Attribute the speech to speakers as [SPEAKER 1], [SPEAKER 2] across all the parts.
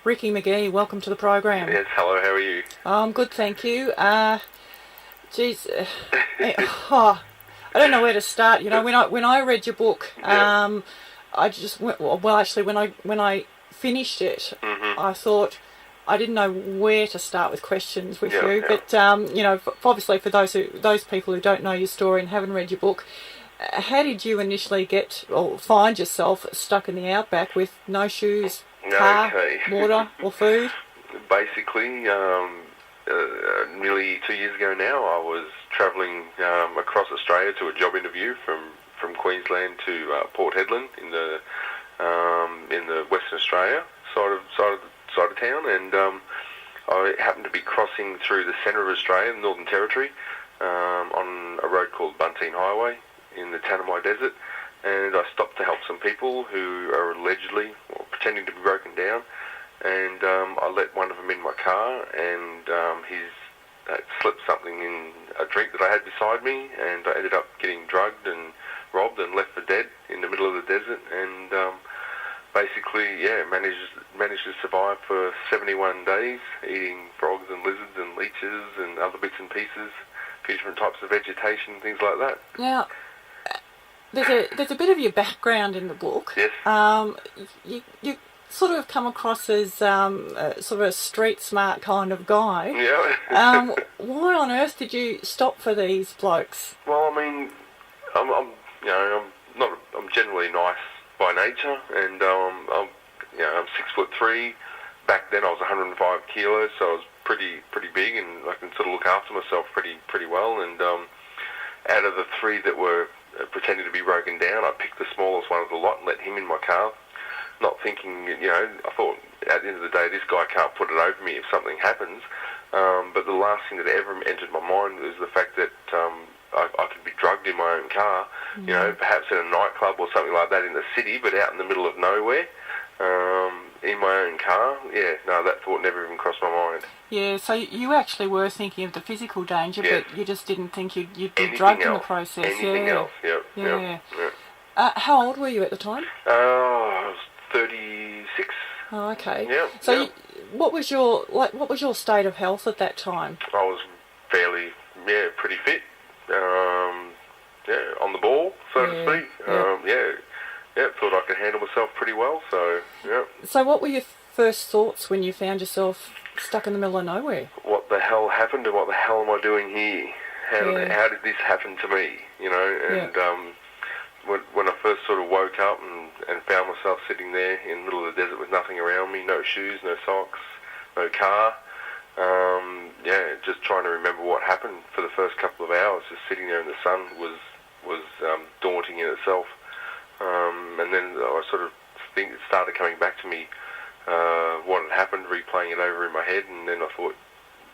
[SPEAKER 1] Ricky McGee, welcome to the program.
[SPEAKER 2] Yes, hello, how are you?
[SPEAKER 1] I'm good, thank you. Geez, I don't know where to start. You know, when I read your book, I just went, well, actually, when I finished it, I thought I didn't know where to start with questions with you. But you know, obviously for those people who don't know your story and haven't read your book, how did you initially get or find yourself stuck in the outback with no shoes, car, water or food?
[SPEAKER 2] Basically, nearly 2 years ago now, I was travelling across Australia to a job interview from Queensland to Port Hedland in the Western Australia side of town, and I happened to be crossing through the centre of Australia, the Northern Territory, on a road called Bunteen Highway in the Tanami Desert, and I stopped to help some people who are allegedly or pretending to be broken down, and I let one of them in my car, and he's slipped something in a drink that I had beside me, and I ended up getting drugged and robbed and left for dead in the middle of the desert, and basically, managed to survive for 71 days, eating frogs and lizards and leeches and other bits and pieces, a few different types of vegetation, things like that.
[SPEAKER 1] Now, there's a bit of your background in the book.
[SPEAKER 2] Yes.
[SPEAKER 1] You sort of come across as sort of a street smart kind of guy.
[SPEAKER 2] Yeah.
[SPEAKER 1] Why on earth did you stop for these blokes?
[SPEAKER 2] Well, I mean, I'm generally nice by nature, and I'm 6'3". Back then I was 105 kilos, so I was pretty big, and I can sort of look after myself pretty well. And out of the three that were pretending to be broken down, I picked the smallest one of the lot and let him in my car, not thinking, I thought at the end of the day this guy can't put it over me if something happens. But the last thing that ever entered my mind was the fact that I could be drugged in my own car, perhaps in a nightclub or something like that in the city, but out in the middle of nowhere, in my own car. That thought never even crossed my mind.
[SPEAKER 1] Yeah, so you actually were thinking of the physical danger,
[SPEAKER 2] Yes.
[SPEAKER 1] But you just didn't think you'd be
[SPEAKER 2] Anything
[SPEAKER 1] drugged in the
[SPEAKER 2] else.
[SPEAKER 1] process.
[SPEAKER 2] Anything else,
[SPEAKER 1] Yeah. How old were you at the time?
[SPEAKER 2] I was 36.
[SPEAKER 1] Oh, okay.
[SPEAKER 2] Yeah.
[SPEAKER 1] So what was your state of health at that time?
[SPEAKER 2] I was fairly, pretty fit. On the ball, so to speak. Thought I could handle myself pretty well. So
[SPEAKER 1] So what were your first thoughts when you found yourself stuck in the middle of nowhere?
[SPEAKER 2] What the hell happened, and what the hell am I doing here? How did this happen to me? When I first sort of woke up and found myself sitting there in the middle of the desert with nothing around me, no shoes, no socks, no car, just trying to remember what happened for the first couple of hours, just sitting there in the sun was daunting in itself. And then I sort of think it started coming back to me, what had happened, replaying it over in my head, and then I thought,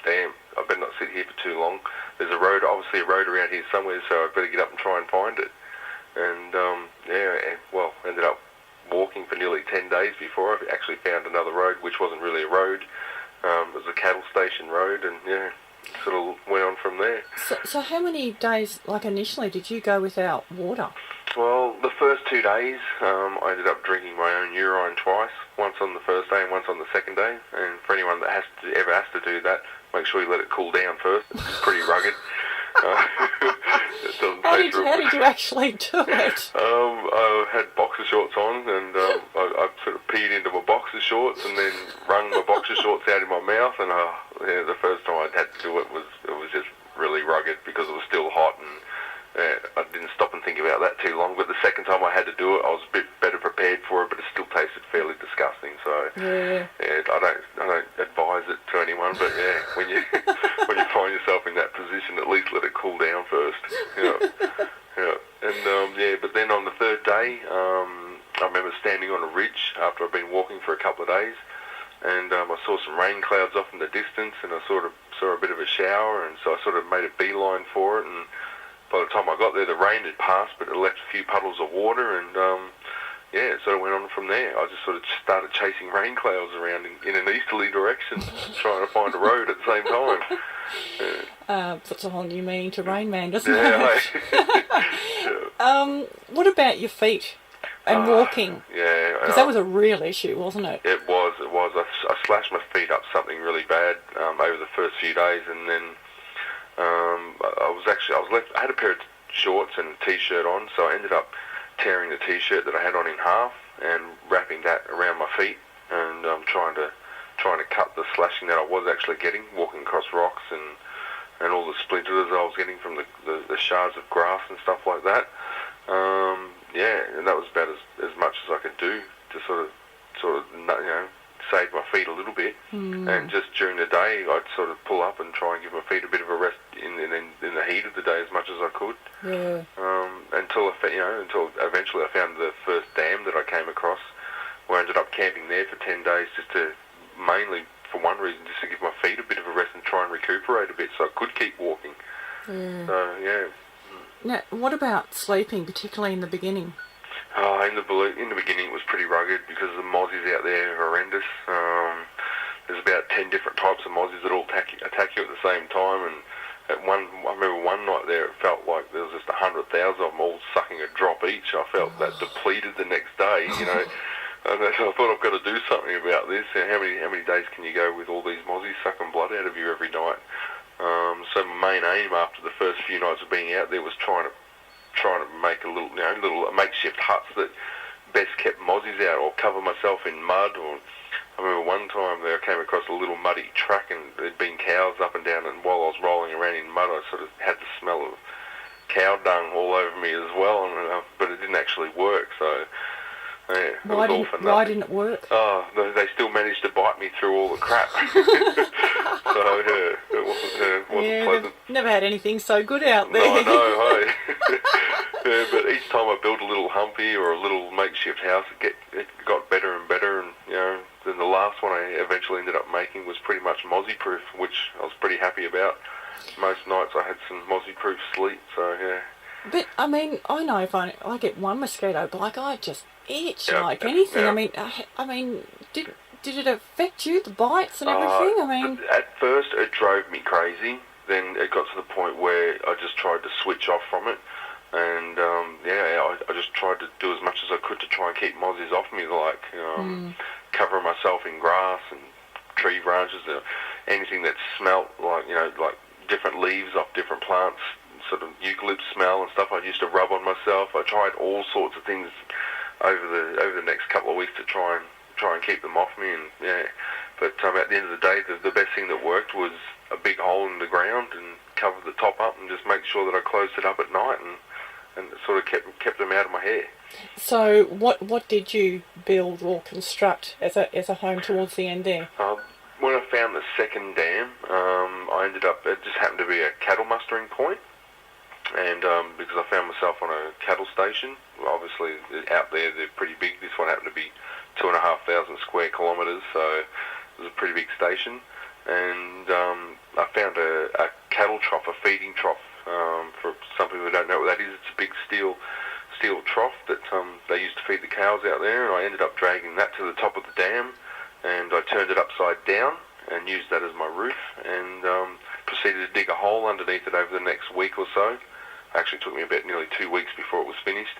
[SPEAKER 2] damn, I better not sit here for too long. There's obviously a road around here somewhere, so I better get up and try and find it. And ended up walking for nearly 10 days before I actually found another road, which wasn't really a road. It was a cattle station road, and sort of went on from there.
[SPEAKER 1] So how many days, like initially, did you go without water?
[SPEAKER 2] Well, the first 2 days, I ended up drinking my own urine twice, once on the first day and once on the second day. And for anyone that ever has to do that, make sure you let it cool down first. It's pretty rugged.
[SPEAKER 1] How did you actually do it?
[SPEAKER 2] I had boxer shorts on, and I sort of peed into my boxer shorts and then wrung my boxer shorts out in my mouth. And the first time I had to do it was just really rugged because it was still hot, and I didn't stop and think about that too long. But the second time I had to do it, I was a bit better prepared for it, but it still tasted fairly disgusting. So I don't advise it to anyone. But when you find yourself in that position, at least let it cool down first. And but then on the third day, I remember standing on a ridge after I'd been walking for a couple of days, and I saw some rain clouds off in the distance, and I sort of saw a bit of a shower, and so I sort of made a beeline for it, and by the time I got there, the rain had passed, but it left a few puddles of water, and it sort of went on from there. I just sort of started chasing rain clouds around in an easterly direction, trying to find a road at the same time.
[SPEAKER 1] Puts a whole new meaning to Rain Man, doesn't it? What about your feet and walking?
[SPEAKER 2] Yeah.
[SPEAKER 1] Because that was a real issue, wasn't it?
[SPEAKER 2] It was. was I slashed my feet up something really bad over the first few days, and then I had a pair of shorts and a t-shirt on, so I ended up tearing the t-shirt that I had on in half and wrapping that around my feet, and trying to cut the slashing that I was actually getting walking across rocks and all the splinters I was getting from the shards of grass and stuff like that. And that was about as much as I could do to sort of save my feet a little bit. And just during the day, I'd sort of pull up and try and give my feet a bit of a rest in the heat of the day as much as I could. Until eventually I found the first dam that I came across, where I ended up camping there for 10 days, just to mainly for one reason, just to give my feet a bit of a rest and try and recuperate a bit so I could keep walking.
[SPEAKER 1] Now, what about sleeping, particularly in the beginning?
[SPEAKER 2] In the beginning it was pretty rugged because the mozzies out there are horrendous. There's about 10 different types of mozzies that all attack you at the same time, and I remember one night there, it felt like there was just 100,000 of them all sucking a drop each. I felt that depleted the next day, And so I thought, I've got to do something about this. How many days can you go with all these mozzies sucking blood out of you every night? So my main aim after the first few nights of being out there was trying to make a little makeshift huts that best kept mozzies out, or cover myself in mud. Or I remember one time there I came across a little muddy track, and there'd been cows up and down, and while I was rolling around in mud, I sort of had the smell of cow dung all over me as well, but it didn't actually work. So
[SPEAKER 1] why didn't it work?
[SPEAKER 2] Oh, they still managed to bite me through all the crap. So it wasn't pleasant.
[SPEAKER 1] Never had anything so good out there.
[SPEAKER 2] No, I know, hey. But each time I built a little humpy or a little makeshift house, it got better and better, and then the last one I eventually ended up making was pretty much mozzie proof, which I was pretty happy about. Most nights I had some mozzie proof sleep, so yeah.
[SPEAKER 1] But I mean, I know if I get one mosquito bite, I just itch like anything. I mean, did it affect you, the bites and everything?
[SPEAKER 2] At first it drove me crazy. Then it got to the point where I just tried to switch off from it, and I just tried to do as much as I could to try and keep mozzies off me, like covering myself in grass and tree branches, anything that smelt like different leaves off different plants, sort of eucalyptus smell and stuff. I used to rub on myself. I tried all sorts of things over the next couple of weeks to try and keep them off me, but at the end of the day, the best thing that worked was a big hole in the ground and cover the top up and just make sure that I closed it up at night, and it sort of kept them out of my hair.
[SPEAKER 1] So what did you build or construct as a home towards the end there?
[SPEAKER 2] When I found the second dam, I ended up, it just happened to be a cattle mustering point. And because I found myself on a cattle station, obviously out there they're pretty big. This one happened to be 2,500 square kilometres, so it was a pretty big station. And I found a cattle trough, a feeding trough. For some people who don't know what that is, it's a big steel trough that they used to feed the cows out there. And I ended up dragging that to the top of the dam, and I turned it upside down and used that as my roof, and proceeded to dig a hole underneath it over the next week or so. Actually took me about nearly 2 weeks before it was finished,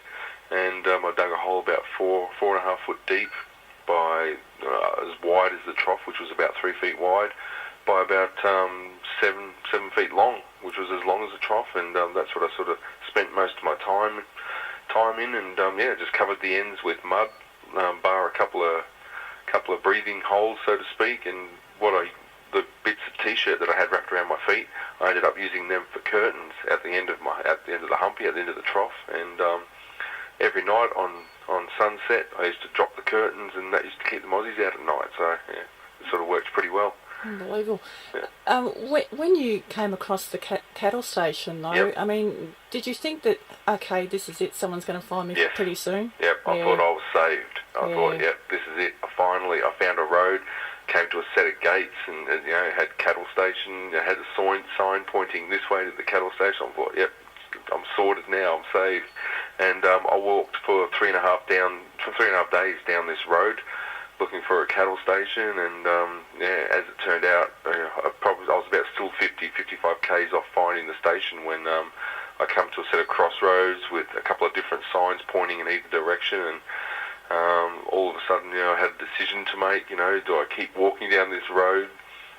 [SPEAKER 2] and I dug a hole about 4.5 foot deep, by as wide as the trough, which was about 3 feet wide, by about 7 feet long, which was as long as the trough, and that's what I sort of spent most of my time in, and just covered the ends with mud, bar a couple of breathing holes, so to speak, and the bits of t-shirt that I had wrapped around my feet, I ended up using them for curtains at the end of the humpy, at the end of the trough. And every night on sunset, I used to drop the curtains, and that used to keep the mozzies out at night. So it sort of worked pretty well.
[SPEAKER 1] Unbelievable. When you came across the cattle station, though, did you think that, okay, this is it, someone's going to find me pretty soon?
[SPEAKER 2] Yep, I thought I was saved. I thought, this is it. I found a road, came to a set of gates, and had cattle station, had a sign pointing this way to the cattle station. I thought, I'm sorted now, I'm saved. And I walked for 3.5 days down this road, looking for a cattle station, and as it turned out, I was about still 55 k's off finding the station when I come to a set of crossroads with a couple of different signs pointing in either direction, all of a sudden, I had a decision to make. Do I keep walking down this road?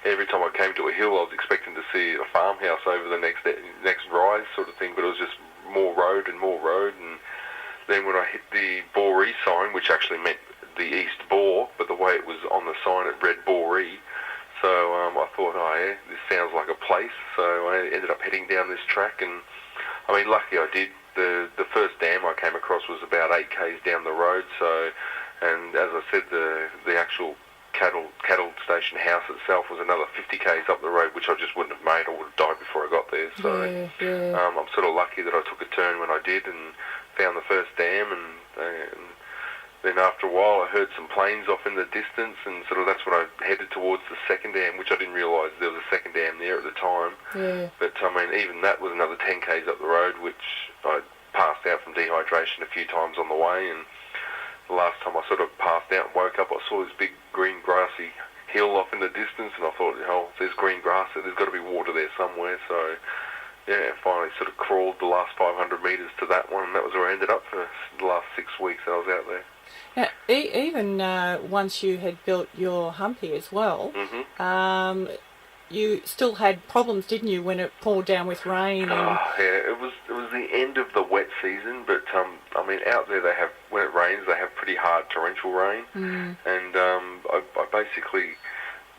[SPEAKER 2] Every time I came to a hill, I was expecting to see a farmhouse over the next rise sort of thing, but it was just more road and more road. And then when I hit the Boree sign, which actually meant the East Bore, but the way it was on the sign it read Boree, so I thought, oh yeah, this sounds like a place. So I ended up heading down this track, and I mean, lucky I did. The first dam I came across was about 8 k's down the road. So, and as I said, the actual cattle station house itself was another 50 k's up the road, which I just wouldn't have made. I would have died before I got there. So I'm sort of lucky that I took a turn when I did and found the first dam, and then after a while I heard some planes off in the distance, and sort of that's when I headed towards the second dam, which I didn't realise there was a second dam there at the time. But I mean, even that was another 10 k's up the road, which I passed out from dehydration a few times on the way. And the last time I sort of passed out and woke up, I saw this big green grassy hill off in the distance, and I thought, oh, there's green grass there, there's got to be water there somewhere. So yeah, finally sort of crawled the last 500 metres to that one, and that was where I ended up for the last 6 weeks that I was out there.
[SPEAKER 1] Now, even once you had built your humpy as well, you still had problems, didn't you, when it poured down with rain?
[SPEAKER 2] Oh, yeah, it was the end of the wet season, but I mean, out there they have, when it rains, they have pretty hard torrential rain, and I basically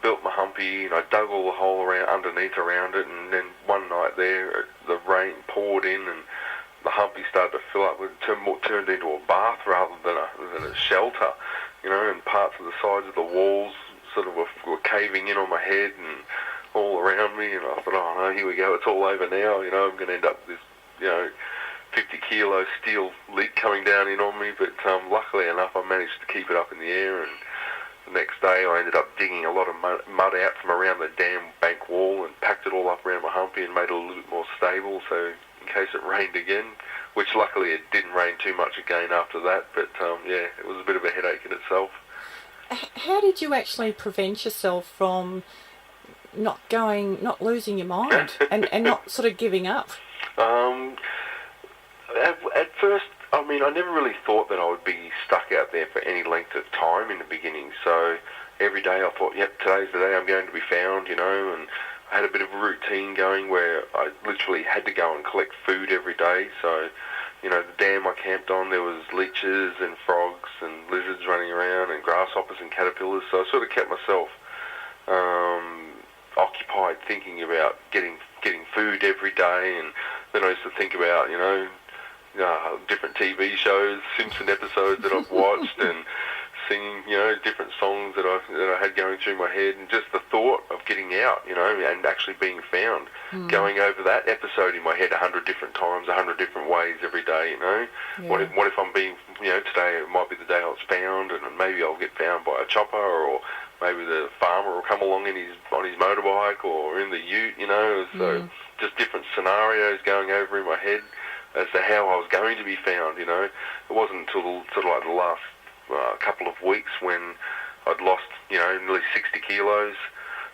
[SPEAKER 2] built my humpy, and I dug all the hole underneath around it, and then one night there, the rain poured in, and the humpy started to fill up. It turned into a bath rather than a shelter, and parts of the sides of the walls sort of were caving in on my head and all around me, and I thought, oh no, here we go, it's all over now, I'm going to end up with this, 50 kilo steel lid coming down in on me, but luckily enough I managed to keep it up in the air, and the next day I ended up digging a lot of mud out from around the dam bank wall and packed it all up around my humpy and made it a little bit more stable, so in case it rained again, which luckily it didn't rain too much again after that, but yeah, it was a bit of a headache in itself.
[SPEAKER 1] How did you actually prevent yourself from not losing your mind and not sort of giving up?
[SPEAKER 2] At first, I mean, I never really thought that I would be stuck out there for any length of time in the beginning, so every day I thought, yep, today's the day I'm going to be found, and I had a bit of a routine going where I literally had to go and collect food every day. So, the dam I camped on, there was leeches and frogs and lizards running around and grasshoppers and caterpillars. So I sort of kept myself occupied thinking about getting food every day. And then I used to think about, different TV shows, Simpson episodes that I've watched, and singing, different songs that I had going through my head, and just the thought of getting out, and actually being found, going over that episode in my head 100 different times, 100 different ways every day, Yeah. What if I'm being, today it might be the day I was found, and maybe I'll get found by a chopper, or maybe the farmer will come along on his motorbike, or in the ute, so just different scenarios going over in my head as to how I was going to be found, It wasn't until sort of like the last a couple of weeks when I'd lost, nearly 60 kilos,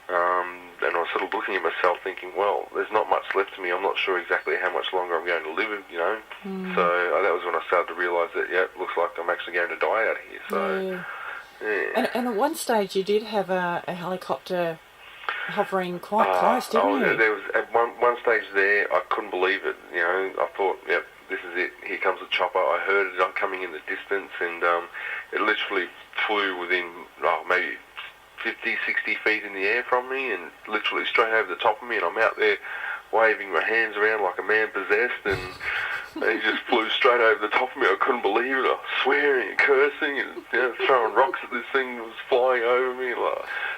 [SPEAKER 2] and I was sort of looking at myself thinking, well, there's not much left to me, I'm not sure exactly how much longer I'm going to live, So that was when I started to realise that, it looks like I'm actually going to die out here, so, yeah.
[SPEAKER 1] And at one stage you did have a helicopter hovering quite close, didn't you?
[SPEAKER 2] There was, at one stage there, I couldn't believe it, I thought, yep, this is it, here comes the chopper. I heard it coming in the distance, and it literally flew within maybe 50, 60 feet in the air from me, and literally straight over the top of me, and I'm out there waving my hands around like a man possessed, and he just flew straight over the top of me. I couldn't believe it. I was swearing and cursing and throwing rocks at this thing that was flying over me.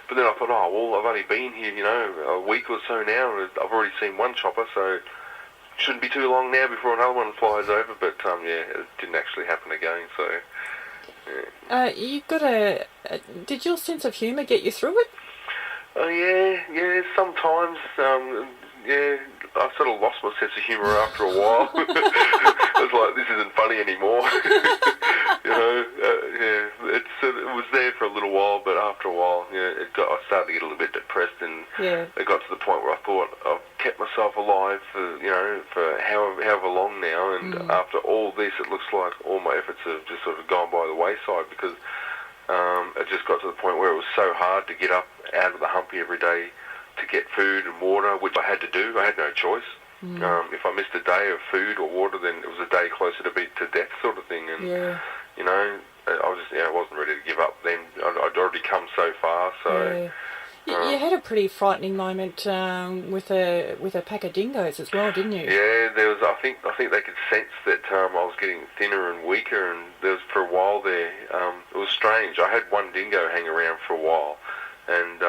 [SPEAKER 2] But then I thought, well, I've only been here, a week or so now, and I've already seen one chopper, so shouldn't be too long now before another one flies over. But it didn't actually happen again, so yeah.
[SPEAKER 1] You've got did your sense of humour get you through it?
[SPEAKER 2] Yeah, sometimes, I sort of lost my sense of humour after a while. I was like, this isn't funny anymore. It was there for a a little while, but after a while, I started to get a little bit depressed, and it got to the point where I thought I've kept myself alive for however long now, and after all this, it looks like all my efforts have just sort of gone by the wayside, because it just got to the point where it was so hard to get up out of the humpy every day to get food and water, which I had to do. I had no choice. If I missed a day of food or water, then it was a day closer to death, sort of thing. And I was just, I wasn't ready to give up then. I'd already come so far, so.
[SPEAKER 1] You had a pretty frightening moment with a pack of dingoes as well, didn't you?
[SPEAKER 2] Yeah, there was. I think they could sense that I was getting thinner and weaker, and there was, for a while there. It was strange. I had one dingo hang around for a while, and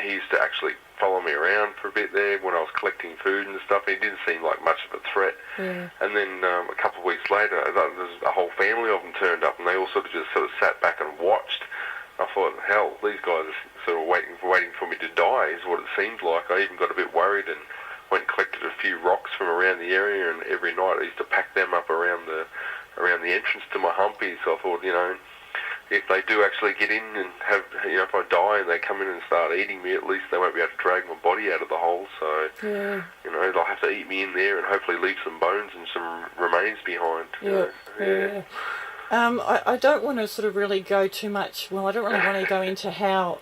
[SPEAKER 2] he used to actually follow me around for a bit there when I was collecting food and stuff. He didn't seem like much of a threat. And then a couple of weeks later, there's a whole family of them turned up, and they all sort of sat back and watched. I thought, hell, these guys are sort of waiting for me to die, is what it seemed like. I even got a bit worried and went and collected a few rocks from around the area, and every night I used to pack them up around the entrance to my humpy. So I thought, if they do actually get in and have, if I die and they come in and start eating me, at least they won't be able to drag my body out of the hole. So, they'll have to eat me in there and hopefully leave some bones and some remains behind.
[SPEAKER 1] I don't want to sort of really go too much. Well, I don't really want to go into how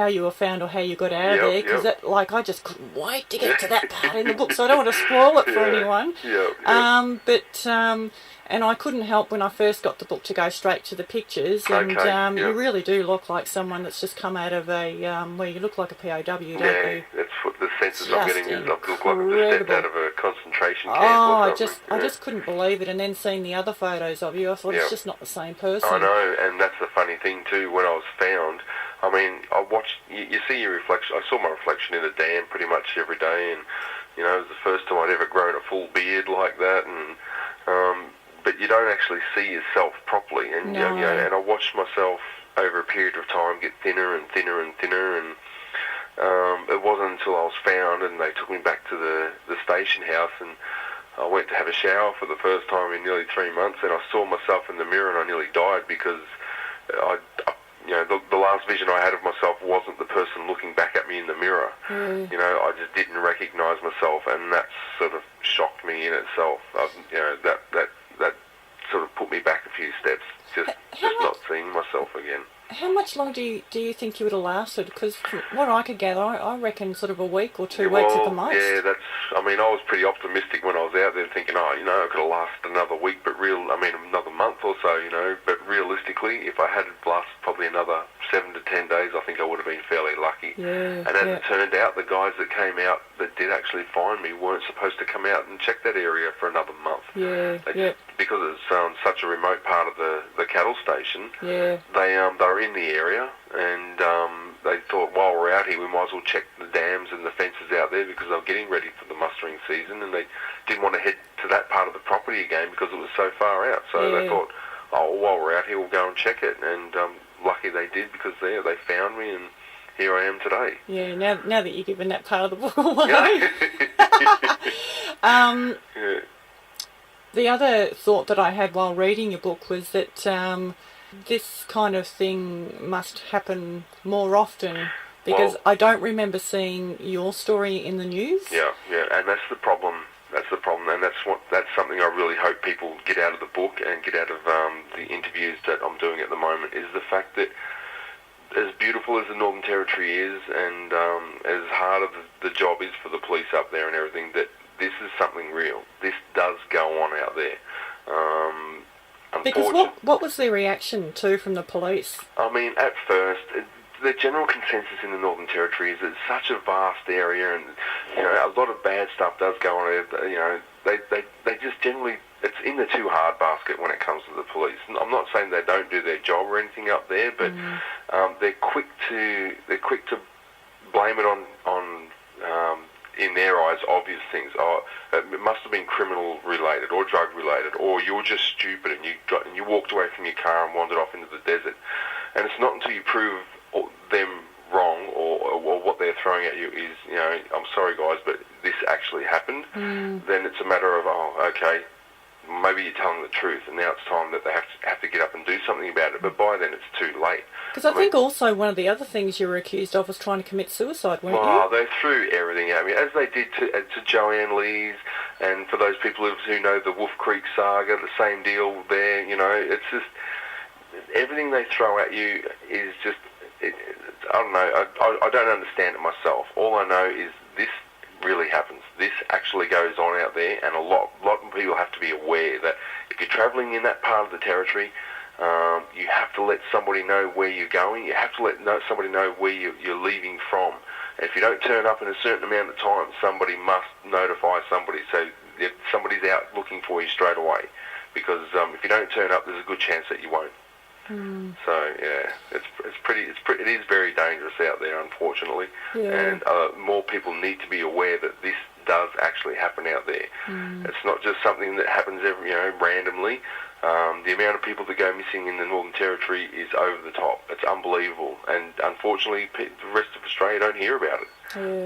[SPEAKER 1] you were found or how you got out of there, because I just couldn't wait to get to that part in the book, so I don't want to spoil it for anyone. And I couldn't help when I first got the book to go straight to the pictures, and you really do look like someone that's just come out of a you look like a POW, don't you?
[SPEAKER 2] That's what the senses I'm getting is. I look like I've just stepped out of a concentration camp or something.
[SPEAKER 1] I just couldn't believe it, and then seeing the other photos of you, I thought it's just not the same person.
[SPEAKER 2] I know, and that's the funny thing too. When I was found, I mean, I watched. You see your reflection. I saw my reflection in a dam pretty much every day, and it was the first time I'd ever grown a full beard like that, and but you don't actually see yourself properly, and and I watched myself over a period of time get thinner and thinner and thinner, and it wasn't until I was found and they took me back to the station house, and I went to have a shower for the first time in nearly 3 months, and I saw myself in the mirror and I nearly died, because the last vision I had of myself wasn't the person looking back at me in the mirror. I just didn't recognise myself, and that sort of shocked me in itself. That sort of put me back a few steps, just not seeing myself again.
[SPEAKER 1] How much longer do you think you would have lasted? Because from what I could gather, I reckon sort of a week or 2 weeks at the most.
[SPEAKER 2] Yeah, I was pretty optimistic when I was out there thinking, I could have lasted another week, but another month or so, but realistically, if I had lasted probably another 7 to 10 days, I think I would have been fairly lucky. And as it turned out, the guys that came out that did actually find me weren't supposed to come out and check that area for another month. Because it's such a remote part of the cattle station, they were in the area, and they thought, while we're out here, we might as well check the dams and the fences out there, because they were getting ready for the mustering season, and they didn't want to head to that part of the property again because it was so far out. So they thought, while we're out here, we'll go and check it, and lucky they did, because they found me, and here I am today. Yeah,
[SPEAKER 1] now that you've given that part of the book away. The other thought that I had while reading your book was that this kind of thing must happen more often, because I don't remember seeing your story in the news.
[SPEAKER 2] And that's the problem. And that's something I really hope people get out of the book and get out of the interviews that I'm doing at the moment, is the fact that as beautiful as the Northern Territory is, and as hard as the job is for the police up there and everything, that this is something real. This does go on out there.
[SPEAKER 1] Because what was their reaction from the police?
[SPEAKER 2] I mean, at first, the general consensus in the Northern Territory is it's such a vast area, and a lot of bad stuff does go on there. They just generally, it's in the too hard basket when it comes to the police. And I'm not saying they don't do their job or anything up there, but they're quick to blame it on in their eyes, obvious things. It must have been criminal related or drug related, or you're just stupid and you walked away from your car and wandered off into the desert. And it's not until you prove them wrong or what they're throwing at you is, I'm sorry guys, but this actually happened. Then it's a matter of, okay, maybe you're telling the truth, and now it's time that they have to get up and do something about it. But by then, it's too late.
[SPEAKER 1] Because I think also one of the other things you were accused of was trying to commit suicide, weren't you?
[SPEAKER 2] Well, they threw everything at me, as they did to Joanne Lees, and for those people who know the Wolf Creek saga, the same deal there. You know, it's just everything they throw at you is just. I don't know. I don't understand it myself. All I know is this really happens. This actually goes on out there, and a lot of people have to be aware that if you're travelling in that part of the territory, you have to let somebody know where you're going. You have to let somebody know where you're leaving from. And if you don't turn up in a certain amount of time, somebody must notify somebody. So if somebody's out looking for you straight away, because if you don't turn up, there's a good chance that you won't. So yeah, it is very dangerous out there, unfortunately, and more people need to be aware that this does actually happen out there. It's not just something that happens randomly. The amount of people that go missing in the Northern Territory is over the top. It's unbelievable, and unfortunately, the rest of Australia don't hear about it.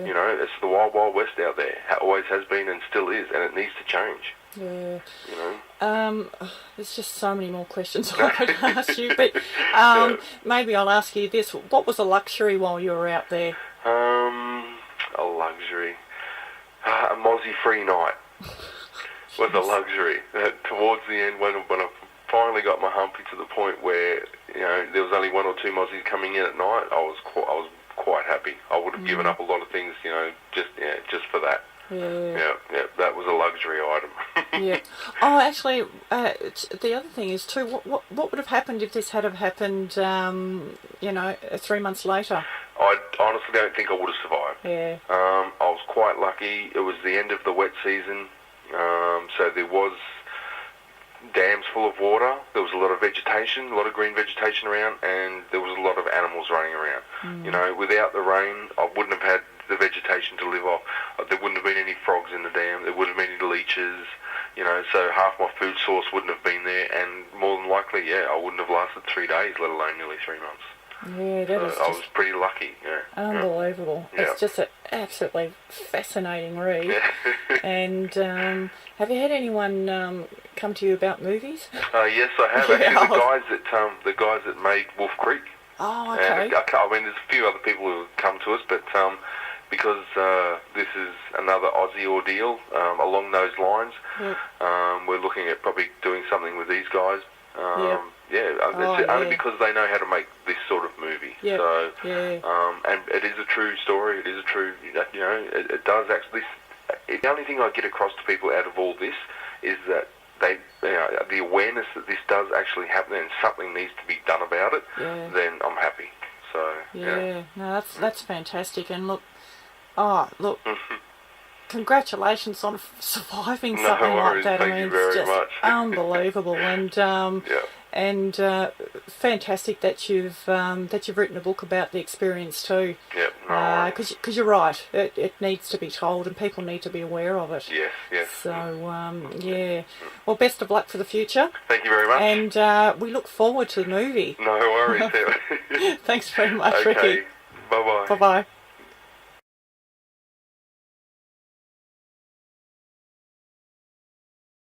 [SPEAKER 2] You know, it's the wild, wild west out there. It always has been and still is, and it needs to change.
[SPEAKER 1] Yeah.
[SPEAKER 2] You know.
[SPEAKER 1] There's just so many more questions I could ask you, but maybe I'll ask you this: what was a luxury while you were out there?
[SPEAKER 2] A luxury. A mozzie-free night was a luxury. Towards the end, when I finally got my humpy to the point where there was only 1 or 2 mozzies coming in at night, I was quite happy. I would have given up a lot of things, just for that. Yeah, that was a luxury item.
[SPEAKER 1] Yeah. Oh, actually, the other thing is too. What would have happened if this had have happened? 3 months later.
[SPEAKER 2] I honestly don't think I would have survived.
[SPEAKER 1] Yeah.
[SPEAKER 2] I was quite lucky. It was the end of the wet season, so there was dams full of water. There was a lot of vegetation, a lot of green vegetation around, and there was a lot of animals running around. Without the rain, I wouldn't have had the vegetation to live off. There wouldn't have been any frogs in the dam. There wouldn't have been any leeches. So half my food source wouldn't have been there, and more than likely, I wouldn't have lasted 3 days, let alone nearly 3 months.
[SPEAKER 1] Yeah,
[SPEAKER 2] I was pretty lucky. Yeah.
[SPEAKER 1] Unbelievable.
[SPEAKER 2] Yeah.
[SPEAKER 1] It's just an absolutely fascinating read.
[SPEAKER 2] Yeah.
[SPEAKER 1] And have you had anyone come to you about movies?
[SPEAKER 2] Yes, I have. Actually, the guys that made Wolf Creek.
[SPEAKER 1] Oh, okay.
[SPEAKER 2] And there's a few other people who have come to us, but because this is another Aussie ordeal along those lines, we're looking at probably doing something with these guys. Only because they know how to make this sort of movie.
[SPEAKER 1] Yeah.
[SPEAKER 2] So, and it is a true story. It is a true, it does actually. The only thing I get across to people out of all this is that the awareness that this does actually happen and something needs to be done about it.
[SPEAKER 1] Yeah.
[SPEAKER 2] Then I'm happy. So
[SPEAKER 1] no, that's fantastic. And look, congratulations on surviving something like that.
[SPEAKER 2] Thank you very
[SPEAKER 1] it's just
[SPEAKER 2] much.
[SPEAKER 1] Unbelievable, and fantastic that you've written a book about the experience too.
[SPEAKER 2] Yep.
[SPEAKER 1] Because you're right, it needs to be told, and people need to be aware of it.
[SPEAKER 2] Yes.
[SPEAKER 1] So well, best of luck for the future.
[SPEAKER 2] Thank you very much.
[SPEAKER 1] And we look forward to the movie.
[SPEAKER 2] No worries.
[SPEAKER 1] Thanks very much,
[SPEAKER 2] Okay.
[SPEAKER 1] Ricky.
[SPEAKER 2] Bye bye.
[SPEAKER 1] Bye bye.